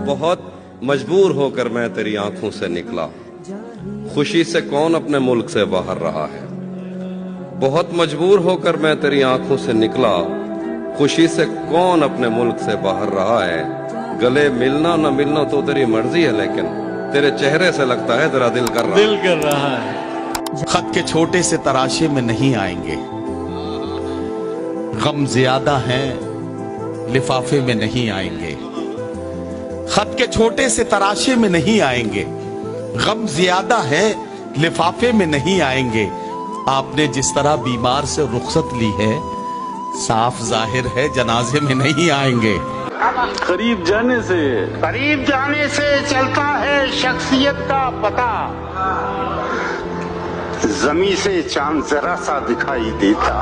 बहुत मजबूर होकर मैं तेरी आंखों से निकला, खुशी से कौन अपने मुल्क से बाहर रहा है। बहुत मजबूर होकर मैं तेरी आंखों से निकला, खुशी से कौन अपने मुल्क से बाहर रहा है। गले मिलना न मिलना तो तेरी मर्जी है, लेकिन तेरे चेहरे से लगता है तेरा दिल कर रहा है। खत के छोटे से तराशे में नहीं आएंगे, गम ज्यादा है लिफाफे में नहीं आएंगे। खत के छोटे से तराशे में नहीं आएंगे, गम ज्यादा है लिफाफे में नहीं आएंगे। आपने जिस तरह बीमार से रुखसत ली है, साफ जाहिर है जनाजे में नहीं आएंगे। करीब जाने से चलता है शख्सियत का पता, जमी से चांद जरा सा दिखाई देता।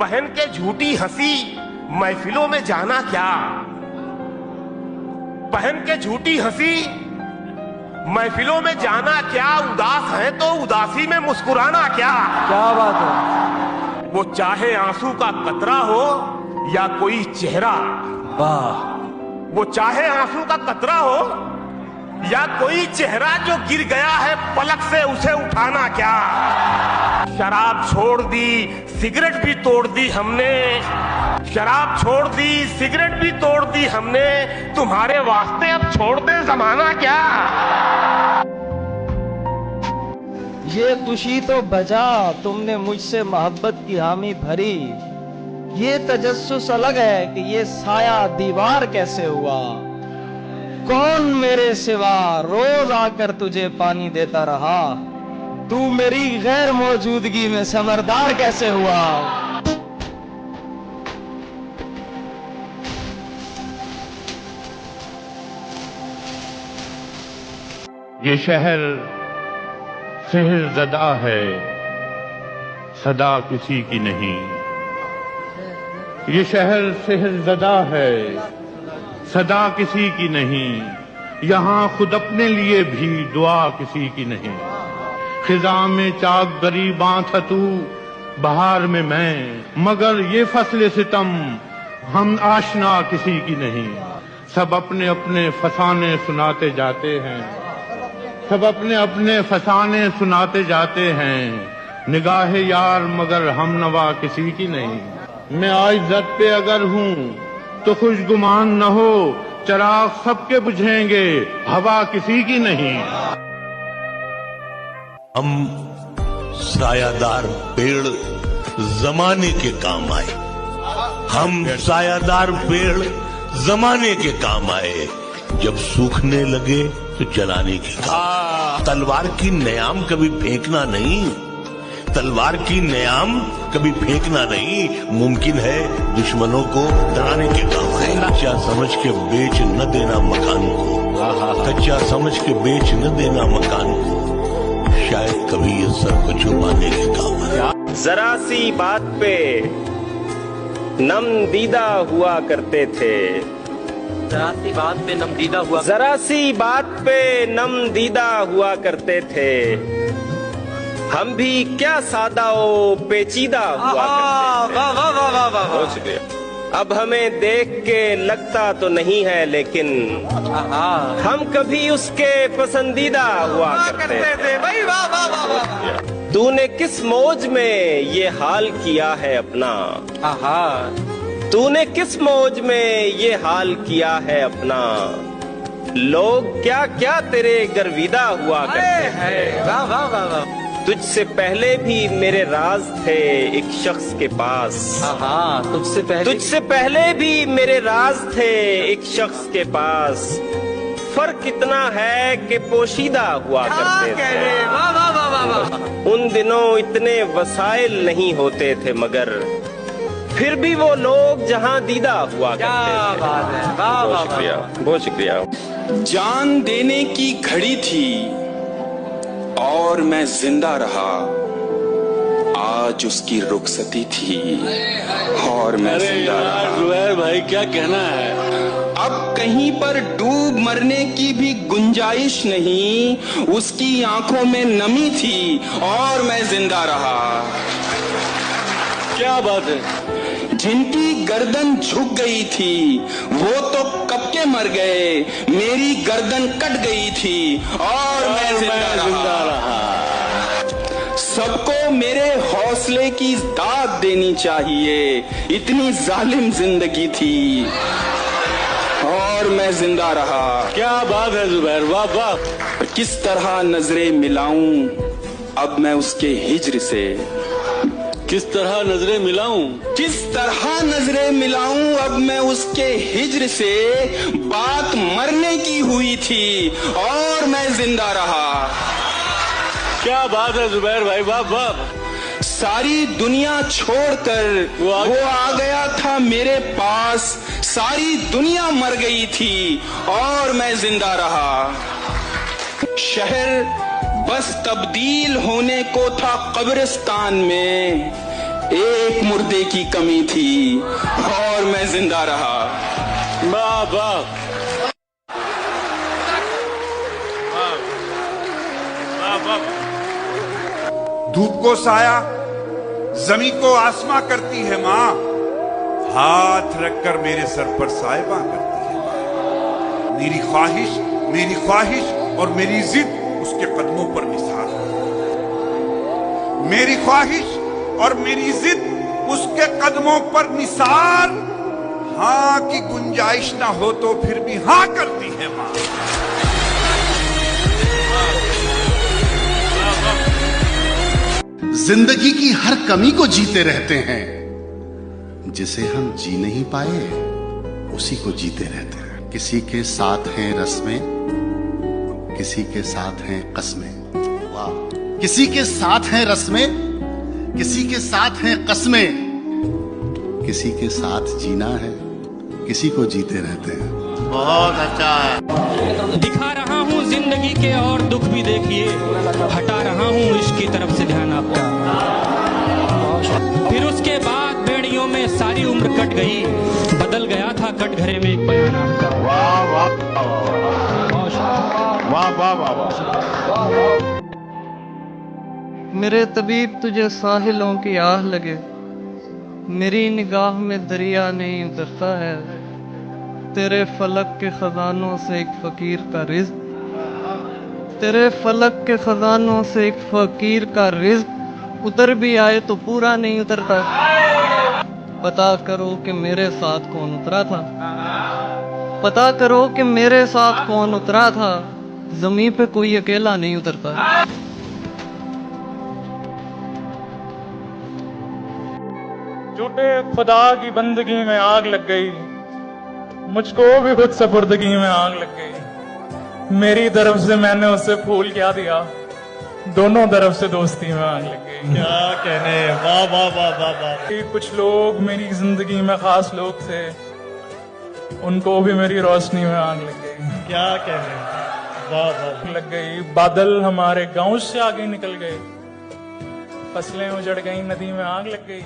पहन के झूठी हंसी महफिलों में जाना क्या, पहन के झूठी हंसी महफिलों में जाना क्या। उदास है तो उदासी में मुस्कुराना क्या। क्या बात है। वो चाहे आंसू का कतरा हो या कोई चेहरा, वाह। वो चाहे आंसू का कतरा हो या कोई चेहरा जो गिर गया है पलक से, उसे उठाना क्या। शराब छोड़ दी, सिगरेट भी तोड़ दी हमने, शराब छोड़ दी, सिगरेट भी तोड़ दी हमने। तुम्हारे वास्ते अब छोड़ दे जमाना क्या। ये खुशी तो बजा तुमने मुझसे मोहब्बत की हामी भरी। ये तजस्सुस अलग है कि ये साया दीवार कैसे हुआ। कौन मेरे सिवा रोज आकर तुझे पानी देता रहा, तू मेरी गैर मौजूदगी में समरदार कैसे हुआ। ये शहर सेहरज़दा है, सदा किसी की नहीं। ये शहर सेहरज़दा है, सदा किसी की नहीं। यहाँ खुद अपने लिए भी दुआ किसी की नहीं। खिजा में चाक गरीबां था तू, बहार में मैं, मगर ये फसले सितम हम आशना किसी की नहीं। सब अपने अपने फसाने सुनाते जाते हैं, सब अपने अपने फसाने सुनाते जाते हैं। निगाहे यार मगर हम नवा किसी की नहीं। मैं आज इज्जत पे अगर हूँ तो खुशगुमान न हो, चराग सबके बुझेंगे हवा किसी की नहीं। हम सायादार पेड़ जमाने के काम आए, हम सायादार पेड़ जमाने के काम आए। जब सूखने लगे तो जलाने के काम। तलवार की नयाम कभी फेंकना नहीं, तलवार की नयाम कभी फेंकना नहीं। मुमकिन है दुश्मनों को डराने के काम है। कच्चा समझ के बेच न देना मकान को, कच्चा समझ के बेच न देना मकान को। शायद कभी ये सर को छुपाने के काम है। जरा सी बात पे नम दीदा हुआ करते थे, जरा सी बात पे नम दीदा हुआ, जरा सी बात पे नम दीदा हुआ करते थे। हम भी क्या सादा ओ पेचीदा हुआ करते थे। वाह वाह वाह वाह वाह। बहुत शुक्रिया। अब हमें देख के लगता तो नहीं है, लेकिन हम कभी उसके पसंदीदा हुआ करते थे। भाई वाह वाह वाह वाह। तूने किस मौज में ये हाल किया है अपना, तूने किस मौज में ये हाल किया है अपना। लोग क्या क्या तेरे गर्विदा हुआ करते थे। वाह वाह वाह वाह। तुझसे पहले भी मेरे राज थे एक शख्स के पास, तुझसे पहले भी मेरे राज थे एक शख्स के पास। फर्क इतना है कि पोशीदा हुआ करते थे। वाह वाह वाह वाह वाह। उन दिनों इतने वसाइल नहीं होते थे, मगर फिर भी वो लोग जहां दीदा हुआ करते थे। बात है। वाह बहुत शुक्रिया, बहुत शुक्रिया। जान देने की घड़ी थी और मैं जिंदा रहा, आज उसकी रुखसती थी और मैं जिंदा रहा। जुबैर भाई क्या कहना है। अब कहीं पर डूब मरने की भी गुंजाइश नहीं, उसकी आंखों में नमी थी और मैं जिंदा रहा। क्या बात है। जिनकी गर्दन झुक गई थी वो तो कब के मर गए, मेरी गर्दन कट गई थी और मैं जिंदा रहा। सबको मेरे हौसले की दाद देनी चाहिए, इतनी जालिम जिंदगी थी और मैं जिंदा रहा। क्या बात है जुबैर, वाह वाह। किस तरह नजरें मिलाऊं अब मैं उसके हिज्र से, किस तरह नजरें मिलाऊं, किस तरह नजरें मिलाऊं अब मैं उसके हिज्र से। बात मरने की हुई थी और मैं जिंदा रहा। क्या बात है जुबैर भाई, वाह वाह। सारी दुनिया छोड़कर वो आ गया था मेरे पास, सारी दुनिया मर गई थी और मैं जिंदा रहा। शहर बस तब्दील होने को था कब्रिस्तान में, एक मुर्दे की कमी थी और मैं जिंदा रहा। वाह वाह। धूप को साया, जमीन को आसमां करती है माँ, हाथ रखकर मेरे सर पर साहिबा करती है माँ। मेरी ख्वाहिश और मेरी जिद उसके कदमों पर निसार। मेरी ख्वाहिश और मेरी जिद उसके कदमों पर निसार। हाँ की गुंजाइश ना हो तो फिर भी हाँ करती है माँ। जिंदगी की हर कमी को जीते रहते हैं, जिसे हम जी नहीं पाए उसी को जीते रहते हैं। किसी के साथ हैं रस्में, किसी के साथ हैं कस्में। वाह। किसी के साथ हैं रस्में, किसी के साथ हैं कस्में, किसी के साथ जीना है, किसी को जीते रहते हैं। बहुत अच्छा है। दिखा रहा हूँ जिंदगी के और दुख भी देखिए, हटा रहा हूँ इश्क की तरफ से ध्यान आपका। फिर उसके बाद बेड़ियों में सारी उम्र कट गई, बदल गया था कटघरे में एक बयान आपका। वाह वाह वाह वाह वाह। मेरे तबीब तुझे साहिलों की आह लगे, मेरी निगाह में दरिया नहीं उतरता है। तेरे फलक के खजानों से एक फकीर का रिज़्क, तेरे फलक के खजानों से एक फकीर का रिज़्क उतर भी आए तो पूरा नहीं उतरता। पता करो कि मेरे साथ कौन उतरा था, पता करो कि मेरे साथ कौन उतरा था। जमीन पे कोई अकेला नहीं उतरता। झूठे खुदा की बंदगी में आग लग गई, मुझको भी खुद सपुर्दगी में आग लग गई। मेरी तरफ से मैंने उससे फूल क्या दिया, दोनों तरफ से दोस्ती में आग लग गई। क्या कहने, वाह वाह वाह वाह वाह। कुछ लोग मेरी जिंदगी में खास लोग थे, उनको भी मेरी रोशनी में आग लग गई। क्या कहने, वाह वाह। लग गई। बादल हमारे गांव से आगे निकल गए, फसलें उजड़ गई, नदी में आग लग गई।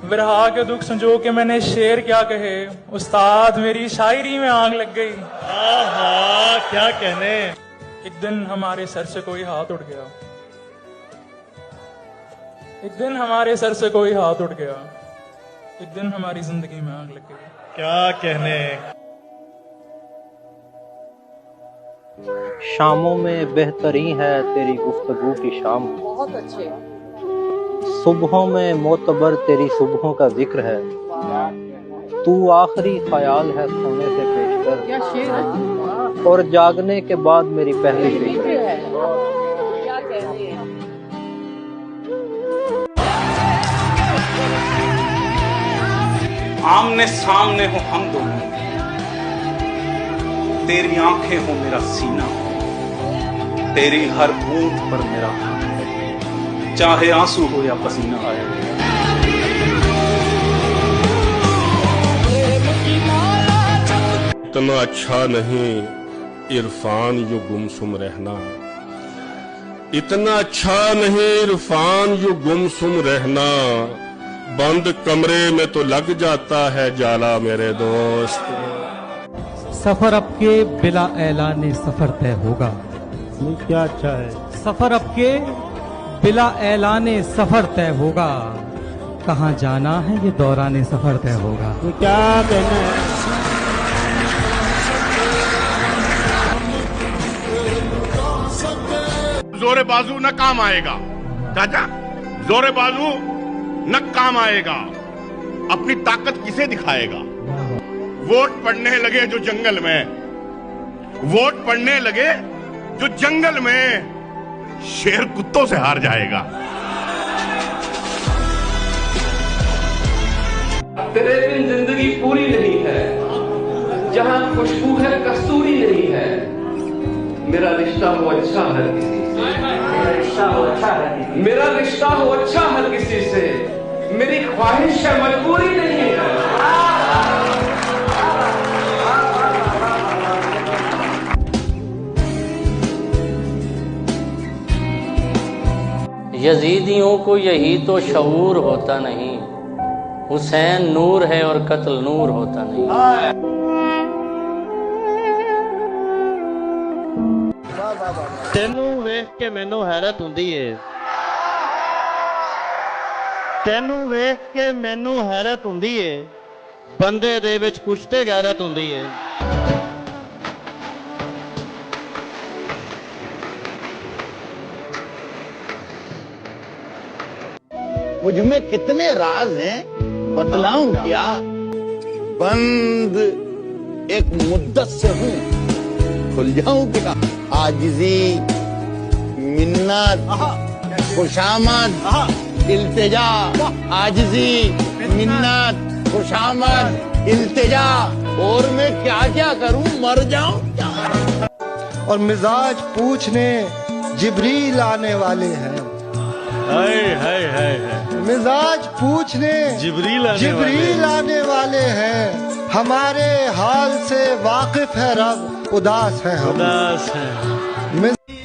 विरहा के दुख संजो के मैंने शेर क्या कहे, उस्ताद मेरी शायरी में आग लग गई। आहा, क्या कहने। एक दिन हमारे सर से कोई हाथ उठ गया, एक दिन हमारे सर से कोई हाथ उठ गया, एक दिन हमारी जिंदगी में आग लग गई। क्या कहने। शामों में बेहतरीन है तेरी गुफ्तगू की शाम, बहुत अच्छे। सुबहों में मोतबर तेरी सुबहों का जिक्र है, तू आखिरी ख्याल है सोने से पेशतर, क्या शेर है। और जागने के बाद मेरी पहली फिक्र है। क्या कहने हैं। आमने सामने हो हम दोनों, तेरी आंखें हो मेरा सीना, तेरी हर बूंद पर मेरा हाथ, चाहे आंसू हो या पसीना आए। इतना अच्छा नहीं इरफान यू गुमसुम रहना, इतना अच्छा नहीं इरफान यू गुमसुम रहना, बंद कमरे में तो लग जाता है जाला मेरे दोस्त। सफर अब के बिला ऐलान सफर तय होगा। क्या अच्छा है। सफर अब के बिला ऐलान सफर तय होगा, कहाँ जाना है ये दौरान सफर तय होगा। क्या कहना है? जोरे बाजू न काम आएगा। चाचा, जोरे बाजू न काम आएगा, अपनी ताकत किसे दिखाएगा। वोट पड़ने लगे जो जंगल में, वोट पड़ने लगे जो जंगल में, शेर कुत्तों से हार जाएगा। तेरे बिन जिंदगी पूरी नहीं है, जहां खुशबू है कस्तूरी नहीं है। मेरा रिश्ता हो अच्छा हर किसी से, मेरा रिश्ता हो अच्छा हर किसी से, मेरी ख्वाहिश है मजबूरी नहीं है। यजीदियों को यही तो शऊर होता नहीं, हुसैन नूर है और कत्ल नूर होता नहीं। तेनू वेख के मैनू हैरत हुंदी है, तेनू वेख के मैनू हैरत हुंदी है, बंदे दे विच कुछ ते गैरत हुंदी है। मुझ में कितने राज हैं बतलाऊं क्या? बंद एक मुद्दत से हूँ, खुल जाऊं क्या? आजिजी, मिन्नत, खुशामद, इल्तिजा, आजिजी, मिन्नत, खुशामद, इल्तिजा, और मैं क्या क्या करूं, मर जाऊं क्या? और मिजाज पूछने जिब्रील आने वाले हैं। मिजाज पूछने जिब्रील आने वाले हैं। हमारे हाल से वाकिफ है रब, उदास है हम, उदास है।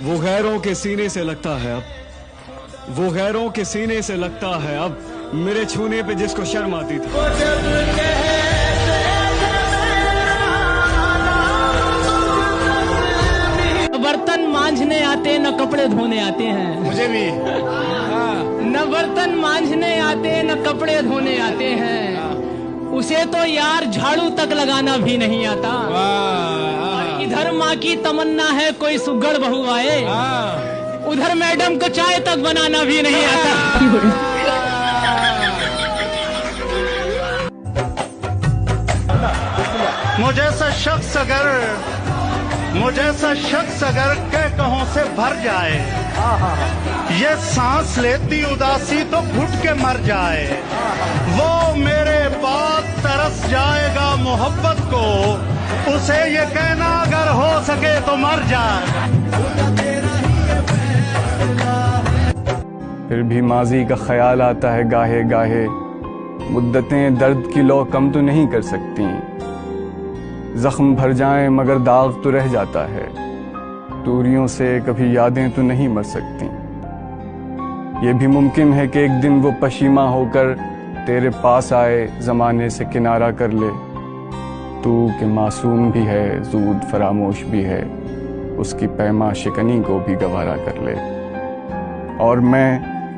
वो गैरों के सीने से लगता है अब, वो गैरों के सीने से लगता है अब, मेरे छूने पे जिसको शर्म आती थी। बर्तन मांझने आते न कपड़े धोने आते हैं। मुझे भी। न बर्तन मांझने आते न कपड़े धोने आते हैं, उसे तो यार झाड़ू तक लगाना भी नहीं आता। और इधर माँ की तमन्ना है कोई सुगड़ बहू आए, उधर मैडम को चाय तक बनाना भी नहीं आता। मुझे सा शख्स अगर के कहों से भर जाए, ये सांस लेती उदासी तो घुट के मर जाए। वो मेरे बाद तरस जाएगा मोहब्बत को, उसे ये कहना अगर हो सके तो मर जाए। फिर भी माजी का ख्याल आता है गाहे गाहे, मुद्दतें दर्द की लौ कम तो नहीं कर सकती। जख्म भर जाएं मगर दाग तो रह जाता है, दूरियों से कभी यादें तो नहीं मर सकती। ये भी मुमकिन है कि एक दिन वो पशीमा होकर तेरे पास आए, जमाने से किनारा कर ले। तू के मासूम भी है, जूद फरामोश भी है, उसकी पैमा शिकनी को भी गवारा कर ले। और मैं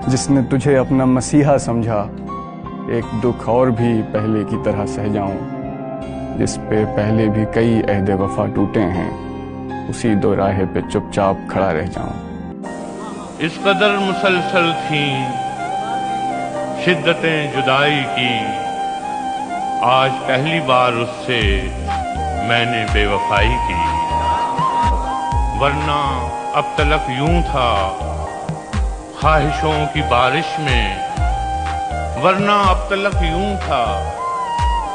जिसने तुझे अपना मसीहा समझा, एक दुख और भी पहले की तरह सह जाऊं, जिस पे पहले भी कई अहद वफा टूटे हैं, उसी दो राहे पे चुपचाप खड़ा रह जाऊं। इस कदर मुसलसल थी शिद्दतें जुदाई की, आज पहली बार उससे मैंने बेवफाई की। वरना अब तलक यूं था ख्वाहिशों की बारिश में, वरना अब तलक यूं था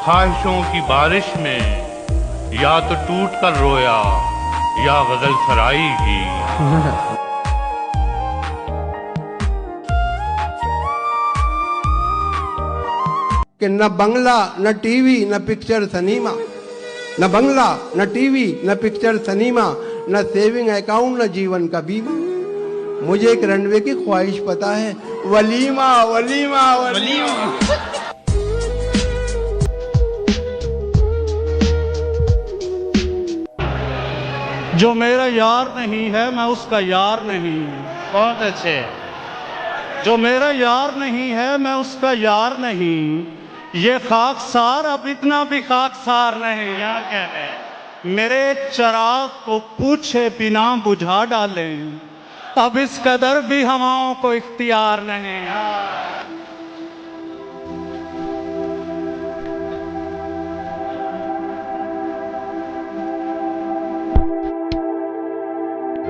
ख्वाहिशों की बारिश में, या तो टूट कर रोया या गजल सराई की। कि न बंगला न टीवी न पिक्चर सनीमा, न बंगला न टीवी न पिक्चर सनीमा, न सेविंग अकाउंट न जीवन का बीमा। मुझे एक रनवे की ख्वाहिश पता है, वलीमा वलीमा वलीमा। जो मेरा यार नहीं है मैं उसका यार नहीं। बहुत अच्छे। जो मेरा यार नहीं है मैं उसका यार नहीं, ये खाकसार अब इतना भी खाकसार नहीं। यहाँ क्या है, मेरे चिराग को पूछे बिना बुझा डालें, अब इस कदर भी हवाओं को इख्तियार नहीं।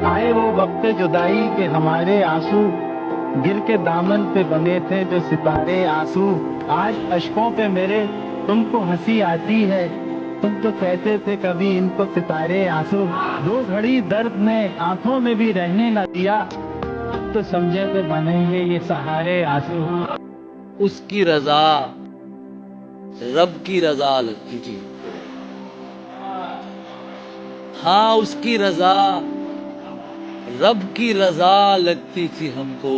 आए वो वक्त जुदाई के हमारे आंसू, गिर के दामन पे बने थे जो सितारे आंसू। आज अशकों पे मेरे तुमको हंसी आती है, तुम तो कहते थे कभी इनको सितारे आंसू। दो घड़ी दर्द ने आंखों में भी रहने न दिया, तो समझे थे बनेंगे ये सहारे आंसू। उसकी रजा रब की रजा लगती थी। हाँ, उसकी रजा रब की रजा लगती थी हमको,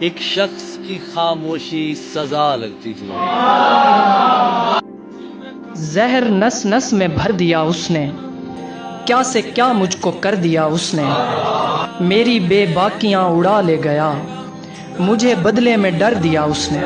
एक शख्स की खामोशी सजा लगती थी। जहर नस नस में भर दिया उसने, क्या से क्या मुझको कर दिया उसने। मेरी बेबाकियां उड़ा ले गया, मुझे बदले में डर दिया उसने।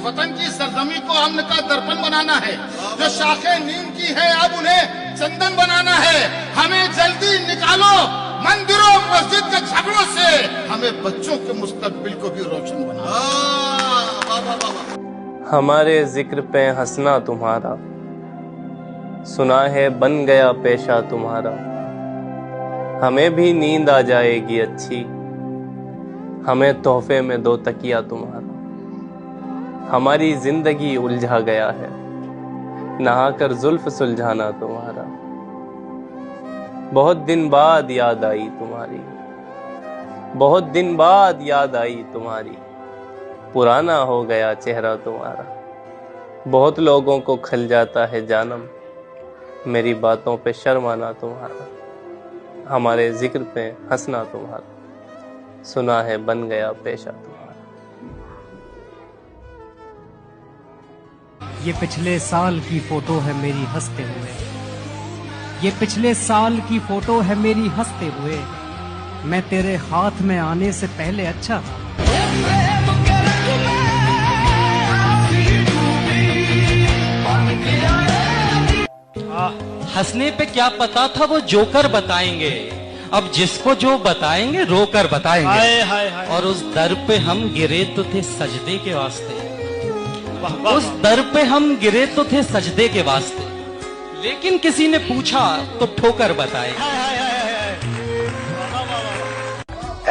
वतन की सरजमी को अमन का दर्पण बनाना है, जो शाखें नीम की है अब उन्हें चंदन बनाना है। हमें जल्दी निकालो मंदिरों मस्जिद के झगड़ों से, हमें बच्चों के मुस्तकबिल को भी रोशन बनाना। हमारे जिक्र पे हंसना तुम्हारा, सुना है बन गया पेशा तुम्हारा। हमें भी नींद आ जाएगी अच्छी, हमें तोहफे में दो तकिया तुम्हारा। हमारी जिंदगी उलझा गया है, नहाकर जुल्फ सुलझाना तुम्हारा। बहुत दिन बाद याद आई तुम्हारी, बहुत दिन बाद याद आई तुम्हारी। पुराना हो गया चेहरा तुम्हारा, बहुत लोगों को खल जाता है जानम। मेरी बातों पे शर्माना तुम्हारा, हमारे जिक्र पे हंसना तुम्हारा। सुना है बन गया पेशा तुम्हारा। ये पिछले साल की फोटो है मेरी हंसते हुए, ये पिछले साल की फोटो है मेरी हंसते हुए। मैं तेरे हाथ में आने से पहले अच्छा था। हंसने पे क्या पता था वो जोकर बताएंगे, अब जिसको जो बताएंगे रोकर बताएंगे। हाय हाय हाय। और उस दर पे हम गिरे तो थे सजदे के वास्ते, उस दर पे हम गिरे तो थे सजदे के वास्ते। लेकिन किसी ने पूछा तो ठोकर बताए।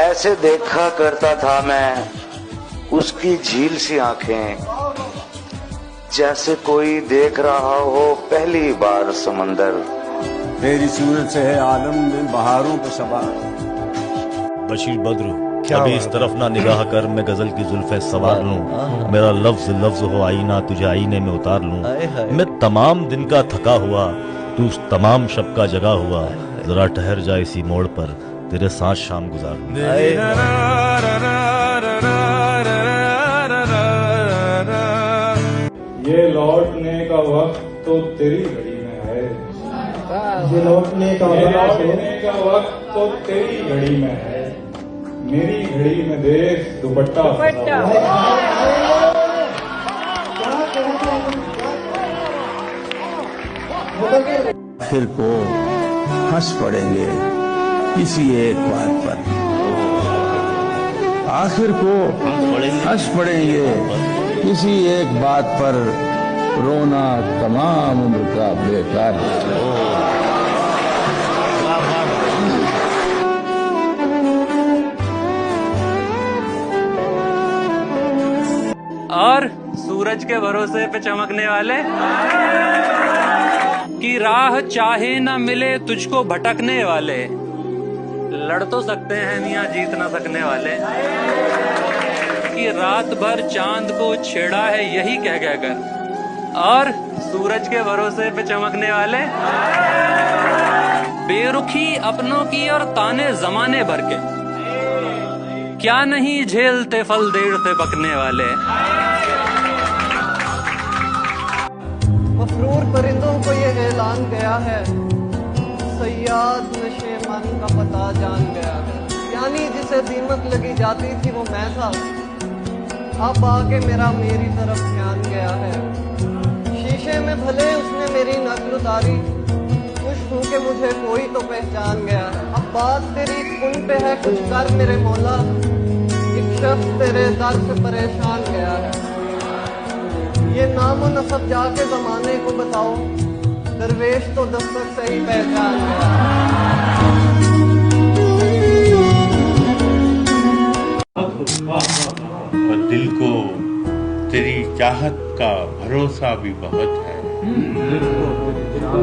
ऐसे देखा करता था मैं उसकी झील सी आंखें, जैसे कोई देख रहा हो पहली बार समंदर। तेरी सूरत से है आलम में बहारों को सबा। बशीर बद्र अभी इस तरफ ना निगाह कर, मैं गजल की जुल्फे सवार लूं। मेरा लफ्ज लफ्ज हो आईना, तुझे आईने में उतार लूं। मैं तमाम दिन का थका हुआ, तू तमाम शब का जगा हुआ। जरा ठहर जा इसी मोड़ पर, तेरे साथ शाम गुजार लूं। ये लौटने का वक्त तो तेरी घड़ी में है, ये लौटने का वक्त तो तेरी घड़ी में है। मेरी घड़ी में देख दुपट्टा फिर को हंस पड़ेंगे किसी एक बात पर, आखिर को हंस पड़ेंगे किसी एक बात पर। रोना तमाम उम्र का बेकार है। और सूरज के भरोसे पे चमकने वाले की राह चाहे ना मिले तुझको भटकने वाले। लड़ तो सकते हैं मियां जीत ना सकने वाले, कि रात भर चांद को छेड़ा है यही कह कर। और सूरज के भरोसे पे चमकने वाले बेरुखी अपनों की और ताने जमाने भर के, क्या नहीं झेलते फल देर से पकने वाले। और परिंदों को ये ऐलान गया है, सयाद नशे मन का पता जान गया है। यानी जिसे दीमक लगी जाती थी वो मैं था, अब आके मेरी तरफ ध्यान गया है। शीशे में भले उसने मेरी नकल उतारी, खुश हूँ कि मुझे कोई तो पहचान गया है। अब बात तेरी उन पे है, कुछ कर मेरे मौला, एक शख्स तेरे दर से परेशान गया है। ये नामो नसब जाके जमाने को बताओ, दरवेश तो दस्तक से ही पहचान गया। और दिल को तेरी चाहत का भरोसा भी बहुत है,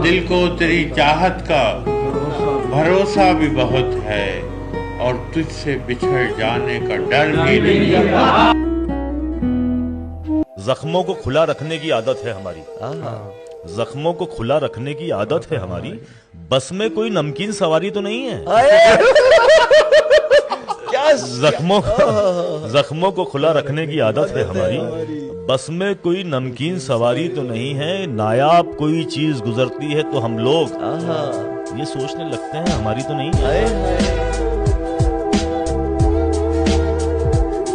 दिल को तेरी चाहत का भरोसा भी बहुत है, और तुझसे बिछड़ जाने का डर भी नहीं है। जख्मों को खुला रखने की आदत है हमारी, जख्मों को खुला रखने की आदत है हमारी, बस में कोई नमकीन सवारी तो नहीं है। जख्मों को खुला रखने की आदत है हमारी, बस में कोई नमकीन सवारी तो नहीं है। नायाब कोई चीज गुजरती है तो हम लोग ये सोचने लगते हैं हमारी तो नहीं है।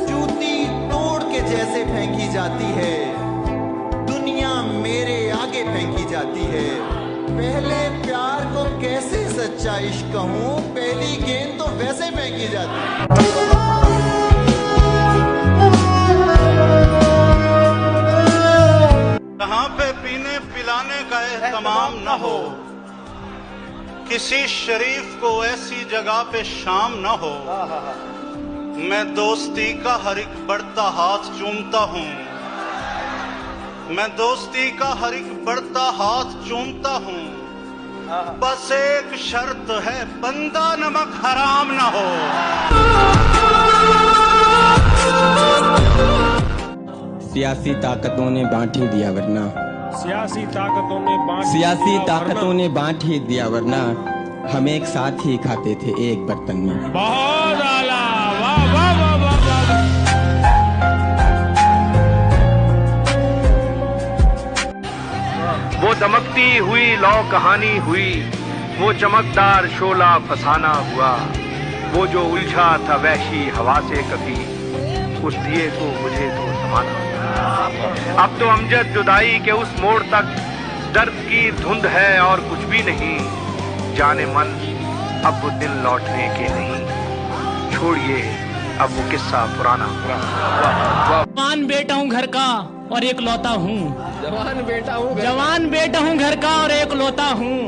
जूती तोड़ के जैसे फेंकी जाती है, दुनिया मेरे आगे फेंकी जाती है। पहले प्यार को कैसे सच्चा इश्क कहूं, पहली गेंद तो वैसे फेंकी जाती है। जहाँ पे पीने पिलाने का एहतमाम न हो, किसी शरीफ को ऐसी जगह पे शाम न हो, मैं दोस्ती का हर एक बढ़ता हाथ चूमता हूँ, मैं दोस्ती का हर एक बढ़ता हाथ चूमता हूँ। बस एक शर्त है, बंदा नमक हराम ना हो। सियासी ताकतों ने बांट ही दिया वरना, सियासी ताकतों ने बांट ही दिया वरना हम एक साथ ही खाते थे एक बर्तन में। बहुत आला, वाह वाह वाह वाह वाह। वो दमकती हुई लौ कहानी हुई, वो चमकदार शोला फसाना हुआ, वो जो उलझा था वहशी हवा से कभी, उस दिए को मुझे तो समाना हुआ। अब तो अमजद जुदाई के उस मोड़ तक दर्द की धुंध है और कुछ भी नहीं। जाने मन अब वो दिन लौटने के नहीं, छोड़िए अब वो किस्सा पुराना हुआ। जवान बेटा हूँ घर का और एक लौता हूँ, जवान बेटा हूँ घर का और एक लौता हूँ।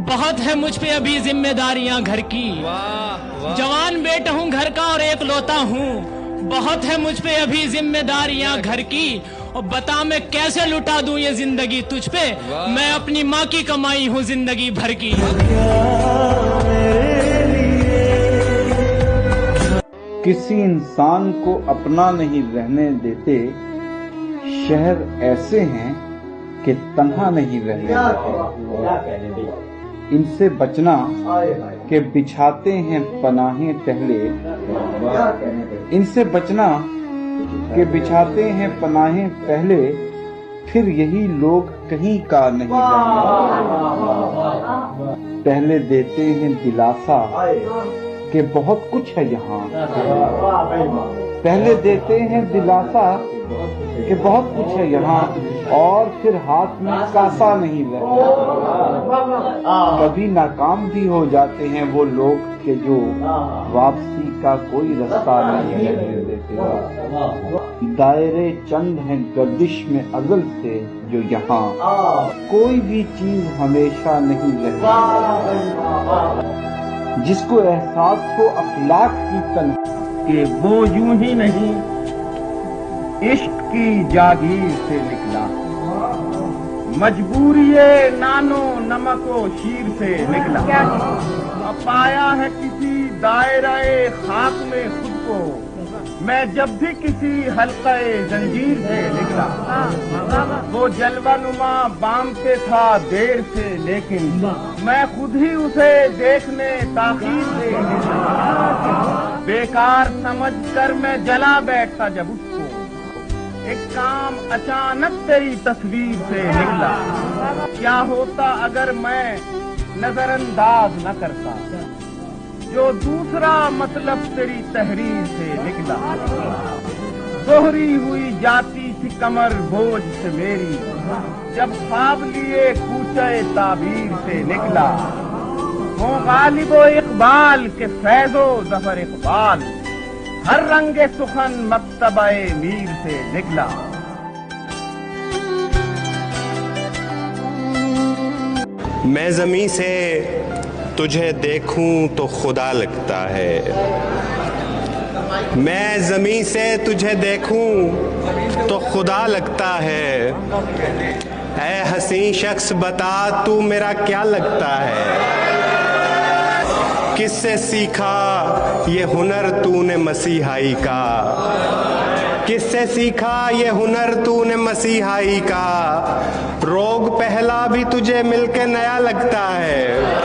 बहुत है मुझ पे अभी जिम्मेदारियां घर की, जवान बेटा हूँ घर का और एक लौता हूँ। बहुत है मुझ पे अभी जिम्मेदारियां घर की, और बता मैं कैसे लुटा दूं ये जिंदगी तुझ पे, मैं अपनी माँ की कमाई हूँ जिंदगी भर की। किसी इंसान को अपना नहीं रहने देते, शहर ऐसे हैं कि तन्हा नहीं रहने देते। इनसे बचना के बिछाते हैं पनाहें पहले, इनसे बचना के बिछाते हैं पनाहें पहले, फिर यही लोग कहीं का नहीं रहते। पहले देते हैं दिलासा कि बहुत कुछ है यहाँ, पहले देते हैं दिलासा कि बहुत कुछ है यहाँ, और फिर हाथ में कासा नहीं रहता। कभी नाकाम भी हो जाते हैं वो लोग के जो वापसी का कोई रास्ता नहीं रहने देते। दायरे चंद हैं गर्दिश में अज़ल से जो यहाँ, कोई भी चीज हमेशा नहीं रहती। जिसको एहसास हो अखलाक की तन के वो यूं ही नहीं इश्क की जागीर से निकला, मजबूरिये नानो नमको शीर से निकला। अब पाया है किसी दायरे खाक में खुद को, मैं जब भी किसी हल्के जंजीर से निकला। वो जलवा नुमा बाम पे था देर से, लेकिन मैं खुद ही उसे देखने ताखीर से निकला। बेकार समझकर मैं जला बैठता जब उसको, एक काम अचानक तेरी तस्वीर से निकला। क्या होता अगर मैं नजरअंदाज न करता, जो दूसरा मतलब तेरी तहरीर से निकला। दोहरी हुई जाती थी कमर बोझ से मेरी, जब ख्वाब लिए कूचे ताबीर से निकला। हो गालिबो इकबाल के फैजो जफर इकबाल, हर रंगे सुखन मक्तबाए मीर से निकला। मैं ज़मीं से तुझे देखूं तो खुदा लगता है, मैं ज़मीं से तुझे देखूं तो खुदा लगता है। ऐ हसीन शख्स बता तू मेरा क्या लगता है, किससे सीखा ये हुनर तूने मसीहाई का, किससे सीखा ये हुनर तूने मसीहाई का। रोग पहला भी तुझे मिलके नया लगता है,